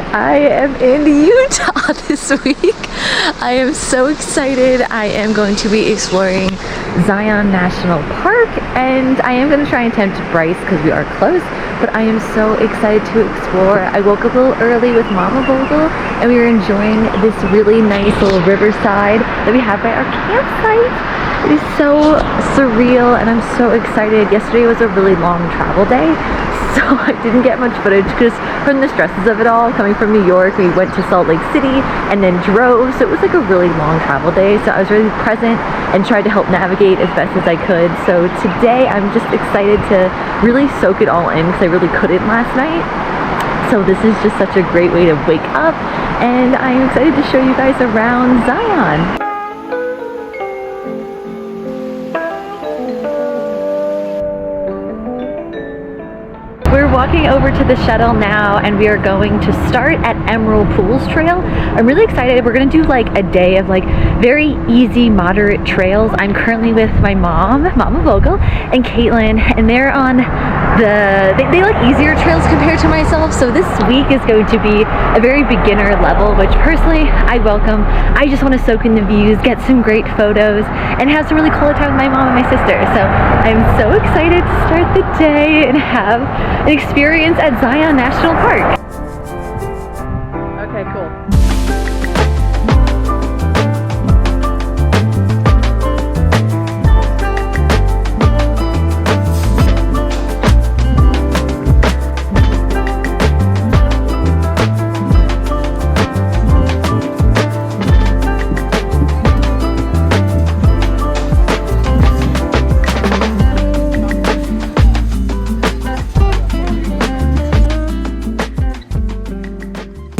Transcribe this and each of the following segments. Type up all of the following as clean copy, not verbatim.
I am in Utah this week. I am so excited. I am going to be exploring Zion National Park, and I am going to try and attempt Bryce because we are close, but I am so excited to explore. I woke up a little early with Mama Vogel, and we were enjoying this really nice little riverside that we have by our campsite. It is so surreal, and I'm so excited. Yesterday was a really long travel day, so I didn't get much footage because from the stresses of it all, coming from New York, we went to Salt Lake City and then drove, so it was like a really long travel day. So I was really present and tried to help navigate as best as I could. So today I'm just excited to really soak it all in because I really couldn't last night. So this is just such a great way to wake up, and I'm excited to show you guys around Zion. We're walking over to the shuttle now, and we are going to start at Emerald Pools Trail. I'm really excited. We're gonna do like a day of like very easy, moderate trails. I'm currently with my mom, Mama Vogel, and Caitlin, and they're on they like easier trails compared to myself. So this week is going to be a very beginner level, which personally I welcome. I just want to soak in the views, get some great photos, and have some really cool time with my mom and my sister. So I'm so excited to start the day and have an experience at Zion National Park. Okay, cool.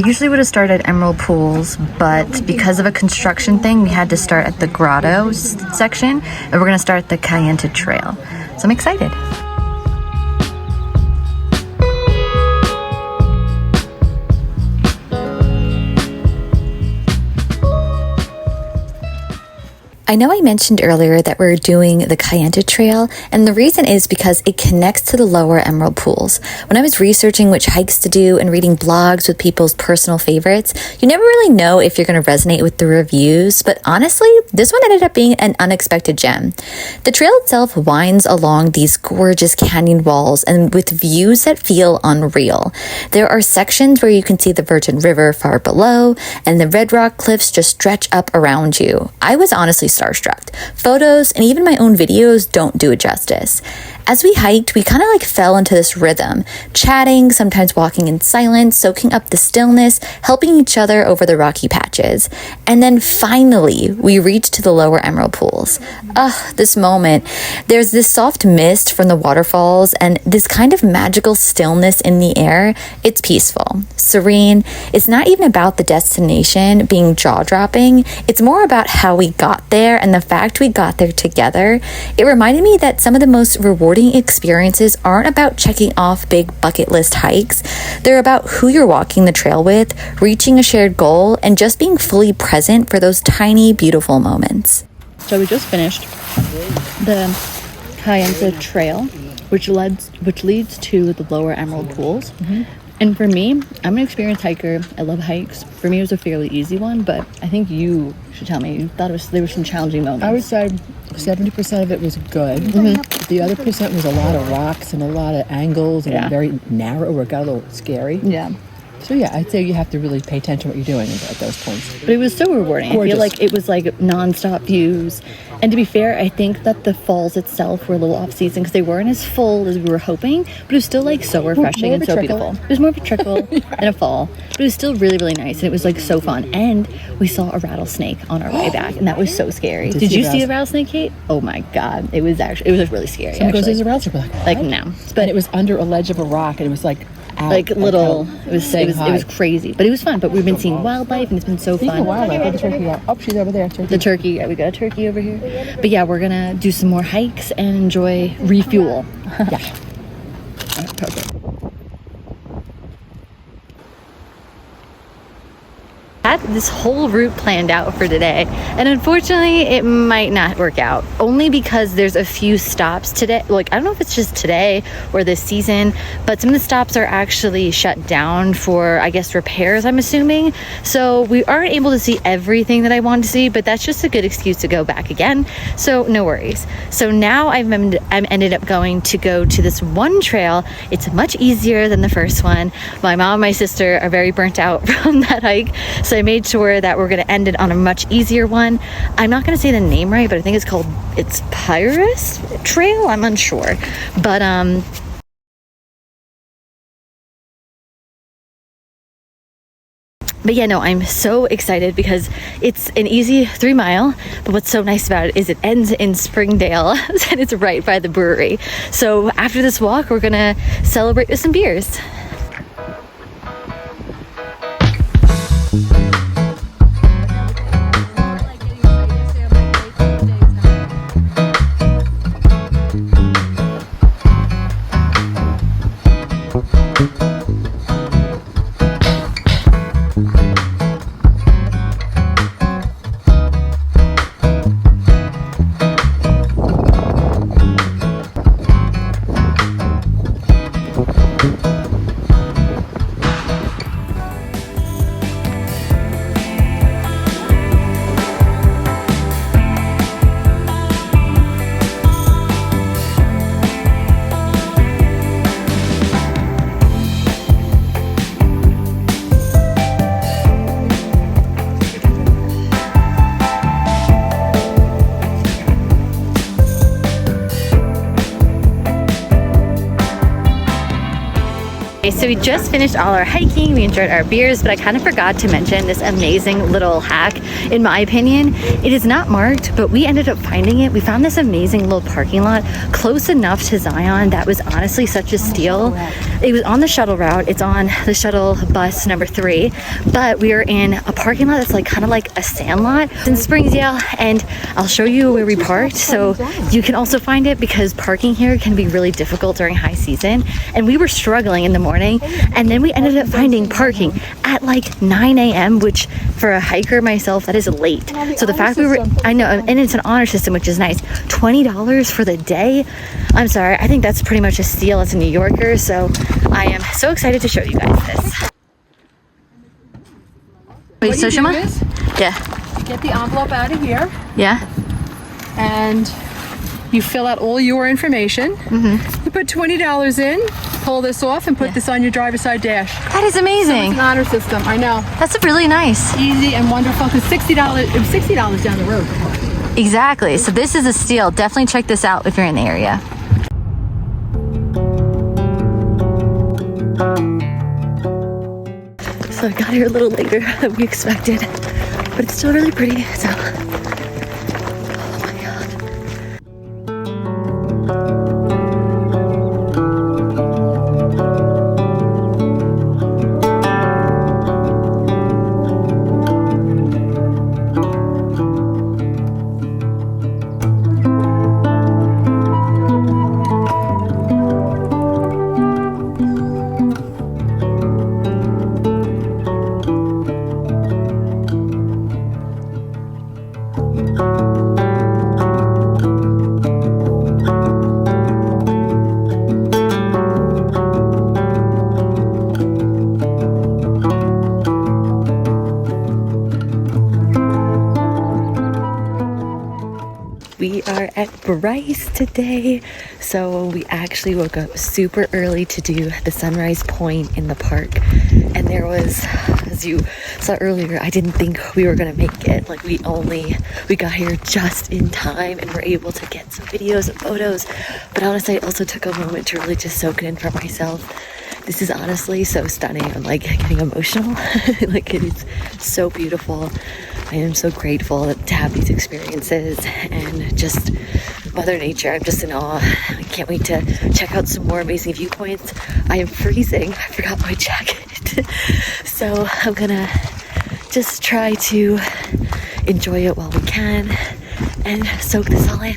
Usually would have started at Emerald Pools, but because of a construction thing, we had to start at the Grotto section, and we're going to start at the Kayenta Trail. So I'm excited. I know I mentioned earlier that we're doing the Kayenta Trail, and the reason is because it connects to the lower Emerald Pools. When I was researching which hikes to do and reading blogs with people's personal favorites, you never really know if you're going to resonate with the reviews, but honestly, this one ended up being an unexpected gem. The trail itself winds along these gorgeous canyon walls and with views that feel unreal. There are sections where you can see the Virgin River far below, and the red rock cliffs just stretch up around you. I was honestly starstruck. Photos and even my own videos don't do it justice. As we hiked, we kind of like fell into this rhythm, chatting, sometimes walking in silence, soaking up the stillness, helping each other over the rocky patches. And then finally, we reached to the lower Emerald Pools. This moment. There's this soft mist from the waterfalls and this kind of magical stillness in the air. It's peaceful, serene. It's not even about the destination being jaw-dropping. It's more about how we got there and the fact we got there together. It reminded me that some of the most rewarding experiences aren't about checking off big bucket list hikes. They're about who you're walking the trail with, reaching a shared goal, and just being fully present for those tiny, beautiful moments. So we just finished the Kayenta Trail, which leads to the lower Emerald Pools. Mm-hmm. And for me, I'm an experienced hiker. I love hikes. For me, it was a fairly easy one, but I think you should tell me. You thought there were some challenging moments. I would say 70% of it was good. Mm-hmm. The other percent was a lot of rocks and a lot of angles and very narrow, where it got a little scary. Yeah. So yeah, I'd say you have to really pay attention to what you're doing at those points. But it was so rewarding. Gorgeous. I feel like it was like nonstop views. And to be fair, I think that the falls itself were a little off season because they weren't as full as we were hoping, but it was still like so refreshing and so beautiful. It was more of a trickle than a fall, but it was still really, really nice, and it was like so fun. And we saw a rattlesnake on our way back, and that was so scary. Did you see a rattlesnake, Kate? Oh my God, it was really scary. Someone goes, "There's a rattlesnake." Like no, but it was under a ledge of a rock, and it was like out, like little. It was crazy, but it was fun. But we've been seeing wildlife, and it's been so fun. Wildlife, the turkey. Oh, she's over there. Turkey. The turkey. Yeah, we got a turkey over here. But yeah, we're gonna do some more hikes and enjoy refuel. Yeah. That this whole route planned out for today, and unfortunately it might not work out, only because there's a few stops today. Like, I don't know if it's just today or this season, but some of the stops are actually shut down for, I guess, repairs, I'm assuming. So we aren't able to see everything that I wanted to see, but that's just a good excuse to go back again, so no worries. So now I'm ended up going to this one trail. It's much easier than the first one. My mom and my sister are very burnt out from that hike, so I made sure that we're going to end it on a much easier one. I'm not going to say the name right, but I think it's Pyrus Trail. I'm unsure, but yeah, no, I'm so excited because it's an easy 3 mile, but what's so nice about it is it ends in Springdale and it's right by the brewery. So after this walk, we're gonna celebrate with some beers. So we just finished all our hiking, we enjoyed our beers, but I kind of forgot to mention this amazing little hack. In my opinion, it is not marked, but we ended up finding it. We found this amazing little parking lot close enough to Zion that was honestly such a steal. It was on the shuttle route. It's on the shuttle bus number 3, but we are in a parking lot that's like kind of like a sand lot in Springdale, and I'll show you where we parked so you can also find it, because parking here can be really difficult during high season, and we were struggling in the morning, and then we ended up finding parking at like 9 a.m., which for a hiker myself, that is late. So the fact I know, and it's an honor system, which is nice. $20 for the day. I'm sorry, I think that's pretty much a steal as a New Yorker, so I am so excited to show you guys this. Wait, so Shima? Yeah. You get the envelope out of here. Yeah. And you fill out all your information. Mm-hmm. You put $20 in, pull this off, and put this on your driver's side dash. That is amazing. So it's an honor system, I know. That's really nice. Easy and wonderful, because it was $60 down the road. Exactly. So this is a steal. Definitely check this out if you're in the area. So I got here a little later than we expected, but it's still really pretty, so. Oh my God. We are at Bryce today, so we actually woke up super early to do the sunrise point in the park, and there was, as you saw earlier, I didn't think we were gonna make it. Like, we got here just in time and were able to get some videos and photos, but honestly I also took a moment to really just soak it in for myself. This is honestly so stunning. I'm like getting emotional. Like, it is so beautiful. I am so grateful to have these experiences, and just Mother Nature, I'm just in awe. I can't wait to check out some more amazing viewpoints. I am freezing. I forgot my jacket. So I'm gonna just try to enjoy it while we can and soak this all in.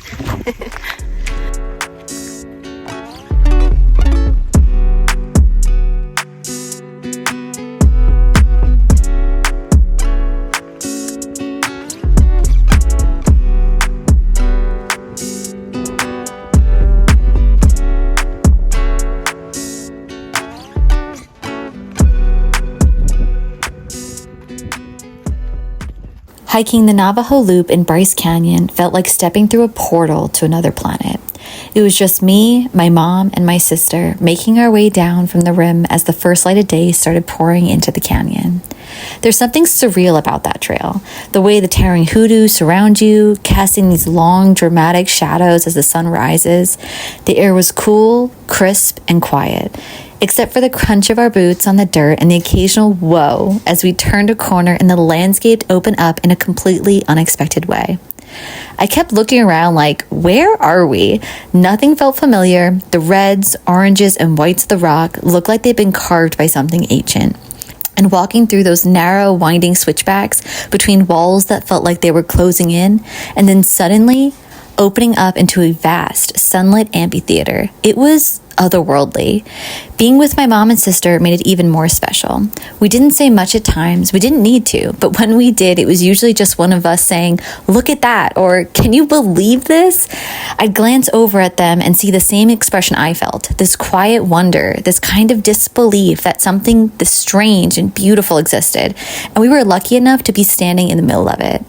Hiking the Navajo Loop in Bryce Canyon felt like stepping through a portal to another planet. It was just me, my mom, and my sister making our way down from the rim as the first light of day started pouring into the canyon. There's something surreal about that trail. The way the towering hoodoo surround you, casting these long, dramatic shadows as the sun rises. The air was cool, crisp, and quiet, except for the crunch of our boots on the dirt and the occasional whoa as we turned a corner and the landscape opened up in a completely unexpected way. I kept looking around like, where are we? Nothing felt familiar. The reds, oranges, and whites of the rock looked like they'd been carved by something ancient. And walking through those narrow, winding switchbacks between walls that felt like they were closing in, and then suddenly opening up into a vast, sunlit amphitheater. It was otherworldly. Being with my mom and sister made it even more special. We didn't say much at times. We didn't need to, but when we did, it was usually just one of us saying, "Look at that," or "Can you believe this?" I'd glance over at them and see the same expression I felt, this quiet wonder, this kind of disbelief that something this strange and beautiful existed, and we were lucky enough to be standing in the middle of it.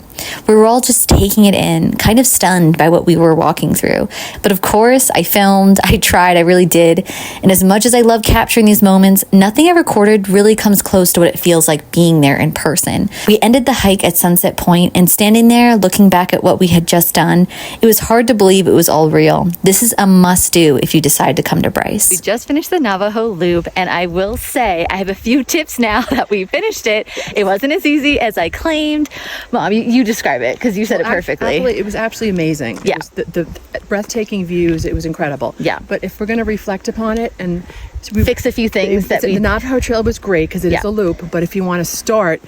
We were all just taking it in, kind of stunned by what we were walking through. But of course, I filmed, I tried, I really did. And as much as I love capturing these moments, nothing I recorded really comes close to what it feels like being there in person. We ended the hike at Sunset Point, and standing there, looking back at what we had just done, it was hard to believe it was all real. This is a must-do if you decide to come to Bryce. We just finished the Navajo Loop, and I will say I have a few tips now that we finished it. It wasn't as easy as I claimed. Mom, you describe it because you said it perfectly. It was absolutely amazing. Yeah. It was the breathtaking views. It was incredible. Yeah. But if we're going to reflect upon it and fix a few things the Navajo Trail was great because it is a loop. But if you want to start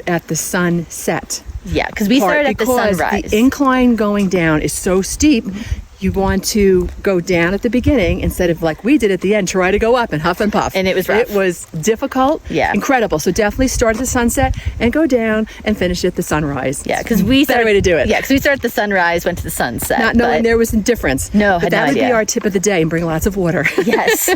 at the sunset. Yeah, because we started at the sunrise. The incline going down is so steep. You want to go down at the beginning instead of like we did at the end, try to go up and huff and puff. And it was rough. It was difficult. Yeah. Incredible. So definitely start at the sunset and go down and finish at the sunrise. Yeah, because we started... Better way to do it. Yeah, because we started at the sunrise, went to the sunset. Not knowing there was a difference. No, but that would be our tip of the day, and bring lots of water. Yes.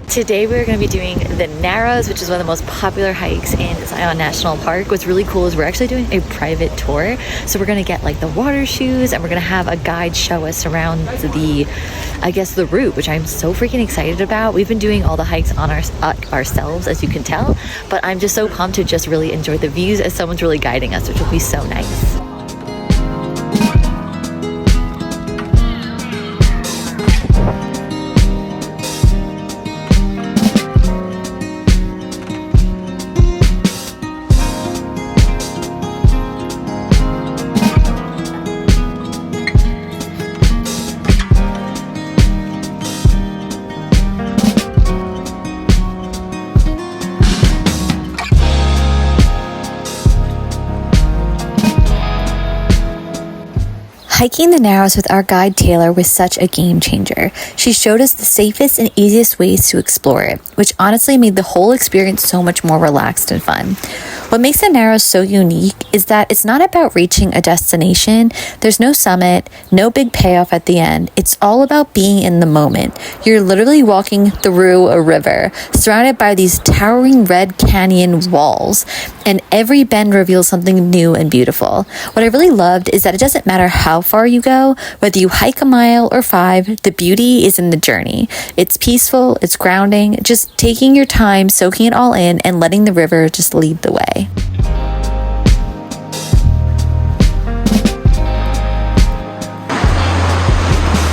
Today we're going to be doing the Narrows, which is one of the most popular hikes in Zion National Park. What's really cool is we're actually doing a private tour. So we're going to get like the water shoes and we're going to have a guide show us around the route, which I'm so freaking excited about. We've been doing all the hikes on ourselves, as you can tell, but I'm just so pumped to just really enjoy the views as someone's really guiding us, which will be so nice. Hiking the Narrows with our guide Taylor was such a game changer. She showed us the safest and easiest ways to explore it, which honestly made the whole experience so much more relaxed and fun. What makes the Narrows so unique is that it's not about reaching a destination. There's no summit, no big payoff at the end. It's all about being in the moment. You're literally walking through a river, surrounded by these towering red canyon walls, and every bend reveals something new and beautiful. What I really loved is that it doesn't matter how far you go, whether you hike a mile or 5, the beauty is in the journey. It's peaceful, it's grounding, just taking your time, soaking it all in, and letting the river just lead the way.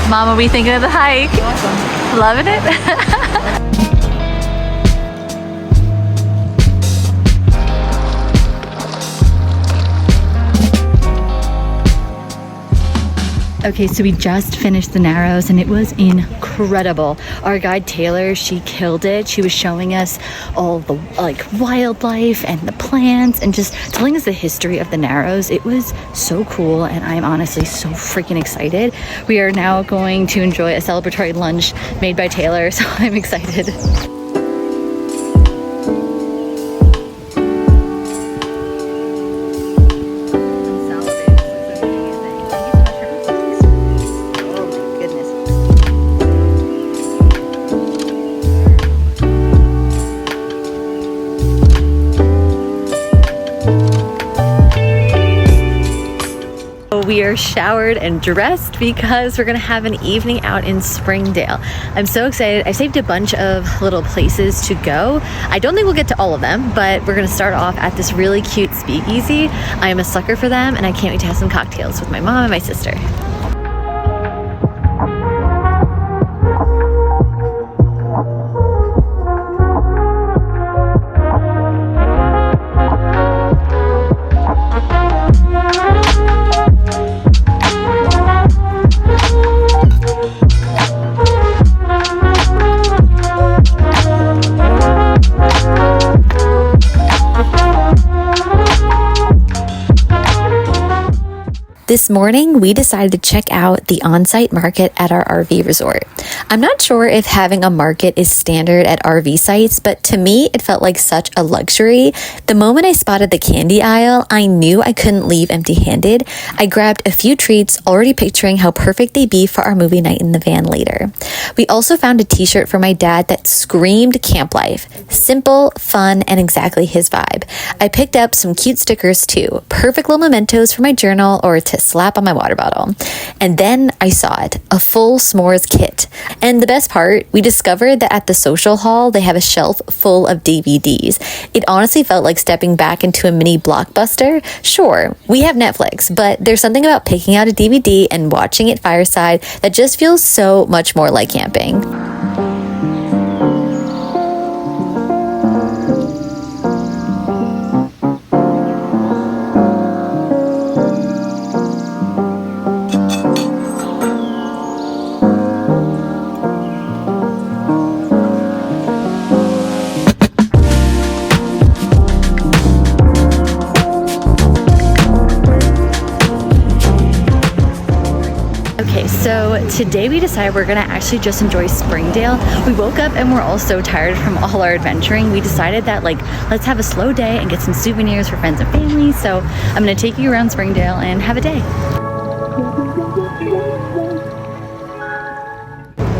Mom, what are we thinking of the hike? Awesome. Loving it? Okay, so we just finished the Narrows and it was incredible. Our guide Taylor, she killed it. She was showing us all the wildlife and the plants and just telling us the history of the Narrows. It was so cool and I'm honestly so freaking excited. We are now going to enjoy a celebratory lunch made by Taylor, so I'm excited. We are showered and dressed because we're gonna have an evening out in Springdale. I'm so excited. I saved a bunch of little places to go. I don't think we'll get to all of them, but we're gonna start off at this really cute speakeasy. I am a sucker for them and I can't wait to have some cocktails with my mom and my sister. This morning, we decided to check out the on-site market at our RV resort. I'm not sure if having a market is standard at RV sites, but to me, it felt like such a luxury. The moment I spotted the candy aisle, I knew I couldn't leave empty-handed. I grabbed a few treats, already picturing how perfect they'd be for our movie night in the van later. We also found a t-shirt for my dad that screamed camp life. Simple, fun, and exactly his vibe. I picked up some cute stickers too. Perfect little mementos for my journal or to slap on my water bottle. And then I saw it, a full s'mores kit. And the best part, we discovered that at the social hall, they have a shelf full of DVDs. It honestly felt like stepping back into a mini Blockbuster. Sure, we have Netflix, but there's something about picking out a DVD and watching it fireside that just feels so much more like camping. So today we decided we're gonna actually just enjoy Springdale. We woke up and we're all so tired from all our adventuring. We decided that let's have a slow day and get some souvenirs for friends and family. So I'm gonna take you around Springdale and have a day.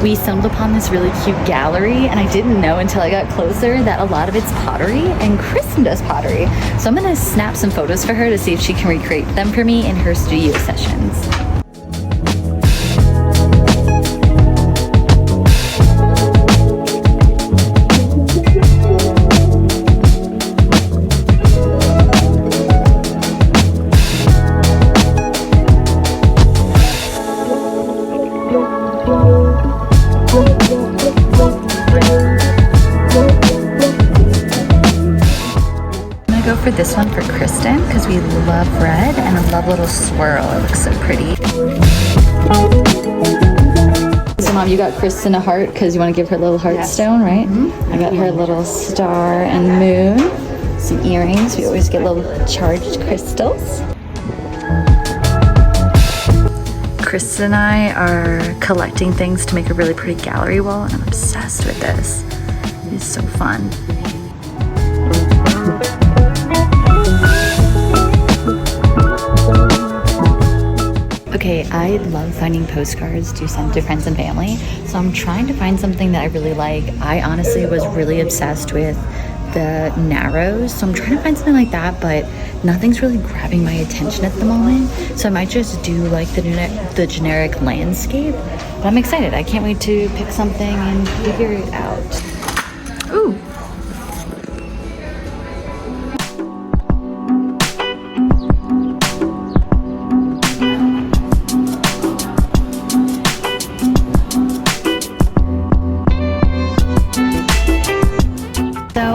We stumbled upon this really cute gallery and I didn't know until I got closer that a lot of it's pottery and Kristen does pottery. So I'm gonna snap some photos for her to see if she can recreate them for me in her studio sessions. For this one for Kristen because we love red and I love little swirl. It looks so pretty. So Mom, you got Kristen a heart because you want to give her a little heart stone, right? Mm-hmm. I got her a little star and moon, some earrings. We always get little charged crystals. Kristen and I are collecting things to make a really pretty gallery wall, and I'm obsessed with this. It is so fun. Okay, I love finding postcards to send to friends and family, so I'm trying to find something that I really like. I honestly was really obsessed with the Narrows, so I'm trying to find something like that, but nothing's really grabbing my attention at the moment, so I might just do like the generic landscape, but I'm excited. I can't wait to pick something and figure it out. Ooh.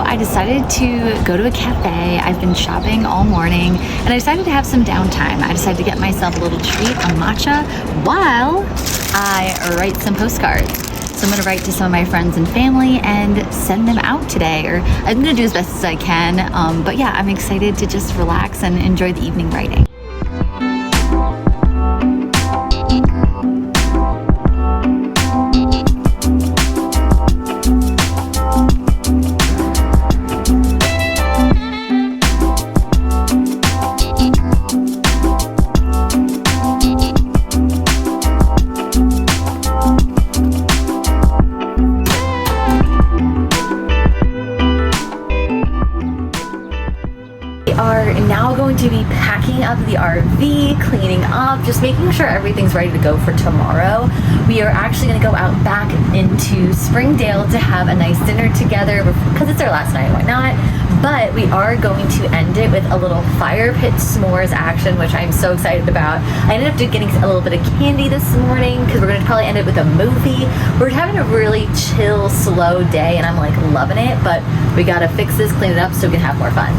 I decided to go to a cafe. I've been shopping all morning and I decided to have some downtime. I decided to get myself a little treat, a matcha, while I write some postcards. So I'm going to write to some of my friends and family and send them out today, or I'm going to do as best as I can. But yeah, I'm excited to just relax and enjoy the evening writing. Now going to be packing up the RV, cleaning up, just making sure everything's ready to go for tomorrow. We are actually going to go out back into Springdale to have a nice dinner together because it's our last night, why not? But we are going to end it with a little fire pit s'mores action, which I'm so excited about. I ended up getting a little bit of candy this morning because we're going to probably end it with a movie. We're having a really chill, slow day and I'm like loving it, but we got to fix this, clean it up so we can have more fun.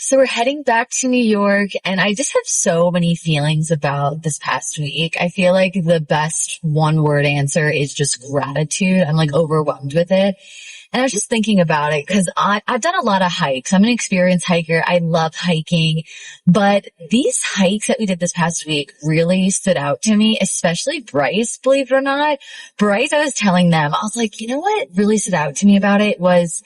So we're heading back to New York, and I just have so many feelings about this past week. I feel like the best one-word answer is just gratitude. I'm like overwhelmed with it. And I was just thinking about it because I've done a lot of hikes. I'm an experienced hiker. I love hiking. But these hikes that we did this past week really stood out to me, especially Bryce, believe it or not. Bryce, I was telling them, I was like, you know what really stood out to me about it was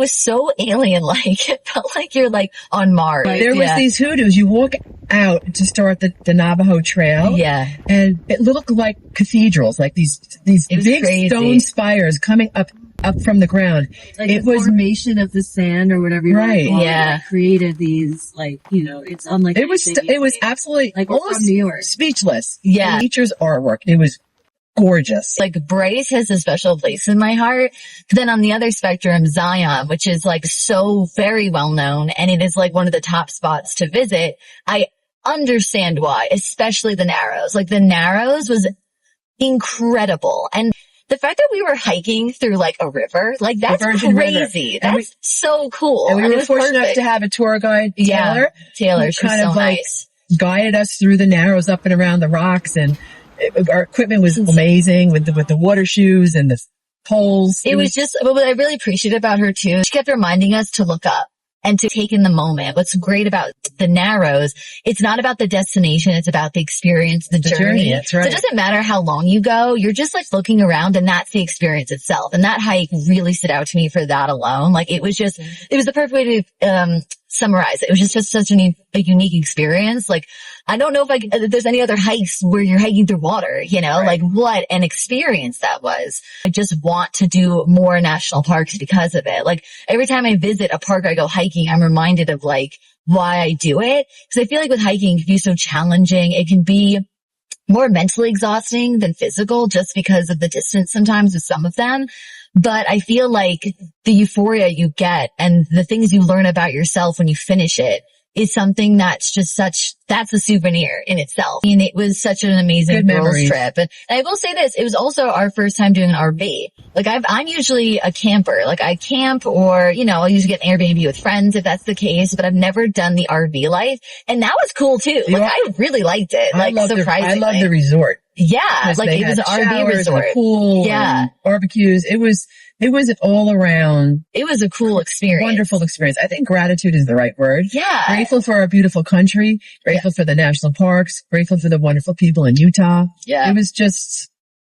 so alien-like. It felt like you're like on Mars. There was these hoodoos. You walk out to start the Navajo Trail. Yeah. And it looked like cathedrals, like these big crazy stone spires coming up up from the ground. Like it the was formation of the sand or whatever you right. want to call Yeah. it created these, like, you know, it's unlike It was anything it was you've seen. absolutely Like, we're almost from New York. speechless. Yeah. Nature's artwork. It was gorgeous. Like Bryce has a special place in my heart. But then on the other spectrum, Zion, which is like so very well known and it is like one of the top spots to visit. I understand why, especially the Narrows. Like the Narrows was incredible. And the fact that we were hiking through like a river, like that's Virgin River. crazy. And That's so cool. And we it were was fortunate enough perfect. to have a tour guide, Taylor. Taylor, who she was kind so of like nice. guided us through the Narrows up and around the rocks, and our equipment was amazing with the water shoes and the poles. It was just, what I really appreciate about her too, she kept reminding us to look up and to take in the moment. What's great about the Narrows, it's not about the destination, it's about the experience, the journey. That's right. So it doesn't matter how long you go, you're just like looking around and that's the experience itself. And that hike really stood out to me for that alone. Like it was just, it was the perfect way to summarize it. It was just such a unique experience. Like, I don't know if there's any other hikes where you're hiking through water, you know, Right. like what an experience that was. I just want to do more national parks because of it. Like every time I visit a park, I go hiking, I'm reminded of like why I do it. Cause I feel like with hiking, it can be so challenging. It can be more mentally exhausting than physical just because of the distance sometimes with some of them. But I feel like the euphoria you get and the things you learn about yourself when you finish it is something that's just that's a souvenir in itself. I mean, it was such an amazing Good girls memories. trip. And I will say this, it was also our first time doing an RV. Like I'm usually a camper. Like I camp or, you know, I'll usually get an Airbnb with friends if that's the case, but I've never done the RV life. And that was cool too. Like I really liked it. Like surprisingly. I love the resort. Yeah. Like They it was an had RV showers resort. and a pool, Yeah. and barbecues. It was an all around It was a cool experience. wonderful experience. I think gratitude is the right word. Yeah. Grateful for our beautiful country, grateful for the national parks, grateful for the wonderful people in Utah. Yeah. It was just,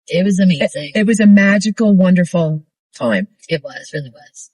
It was amazing. it was a magical, wonderful time. It was, really was.